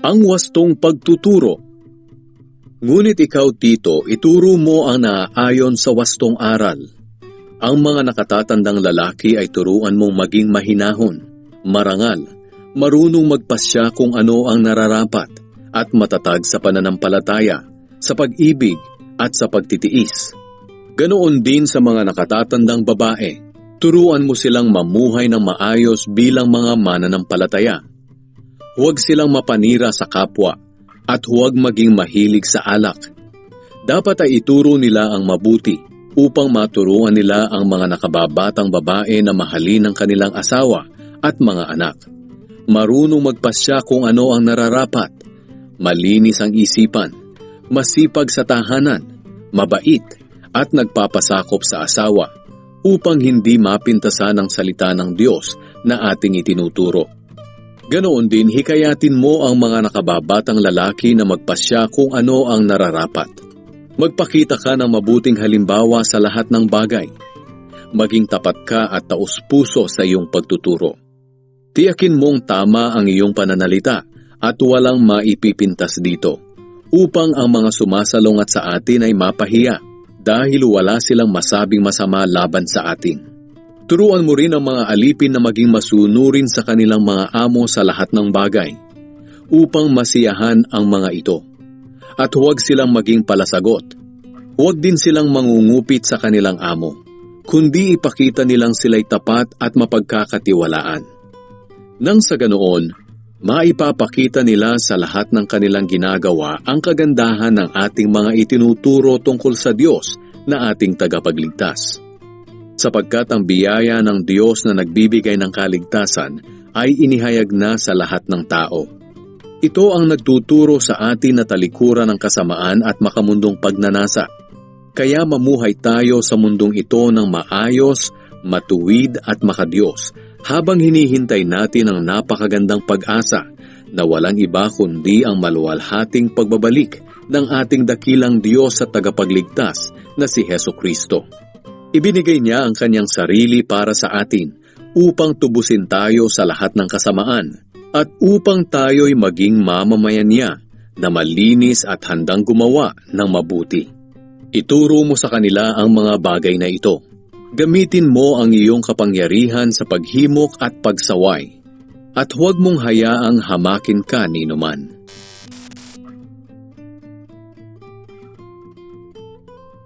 Ang wastong pagtuturo. Ngunit ikaw, Tito, ituro mo ang naaayon sa wastong aral. Ang mga nakatatandang lalaki ay turuan mong maging mahinahon, marangal, marunong magpasya kung ano ang nararapat, at matatag sa pananampalataya, sa pag-ibig, at sa pagtitiis. Ganoon din sa mga nakatatandang babae, turuan mo silang mamuhay ng maayos bilang mga mananampalataya. Huwag silang mapanira sa kapwa, at huwag maging mahilig sa alak. Dapat ay ituro nila ang mabuti upang maturuan nila ang mga nakababatang babae na mahalin ang kanilang asawa at mga anak. Marunong magpasya kung ano ang nararapat, malinis ang isipan, masipag sa tahanan, mabait, at nagpapasakop sa asawa upang hindi mapintasan ang salita ng Diyos na ating itinuturo. Ganoon din, hikayatin mo ang mga nakababatang lalaki na magpasya kung ano ang nararapat. Magpakita ka ng mabuting halimbawa sa lahat ng bagay. Maging tapat ka at taus-puso sa iyong pagtuturo. Tiyakin mong tama ang iyong pananalita at walang maipipintas dito, upang ang mga sumasalungat sa atin ay mapahiya dahil wala silang masabing masama laban sa atin. Turuan mo rin ang mga alipin na maging masunurin sa kanilang mga amo sa lahat ng bagay, upang masiyahan ang mga ito. At huwag silang maging palasagot. Huwag din silang mangungupit sa kanilang amo, kundi ipakita nilang sila'y tapat at mapagkakatiwalaan. Nang sa ganoon, maipapakita nila sa lahat ng kanilang ginagawa ang kagandahan ng ating mga itinuturo tungkol sa Diyos na ating tagapagligtas. Sapagkat ang biyaya ng Diyos na nagbibigay ng kaligtasan ay inihayag na sa lahat ng tao. Ito ang nagtuturo sa atin na talikuran ng kasamaan at makamundong pagnanasa. Kaya mamuhay tayo sa mundong ito ng maayos, matuwid at makadiyos, habang hinihintay natin ang napakagandang pag-asa na walang iba kundi ang maluwalhating pagbabalik ng ating dakilang Diyos at tagapagligtas na si Hesukristo. Ibinigay niya ang kanyang sarili para sa atin upang tubusin tayo sa lahat ng kasamaan at upang tayo'y maging mamamayan niya na malinis at handang gumawa ng mabuti. Ituro mo sa kanila ang mga bagay na ito. Gamitin mo ang iyong kapangyarihan sa paghimok at pagsaway at huwag mong hayaang hamakin ka ni numan.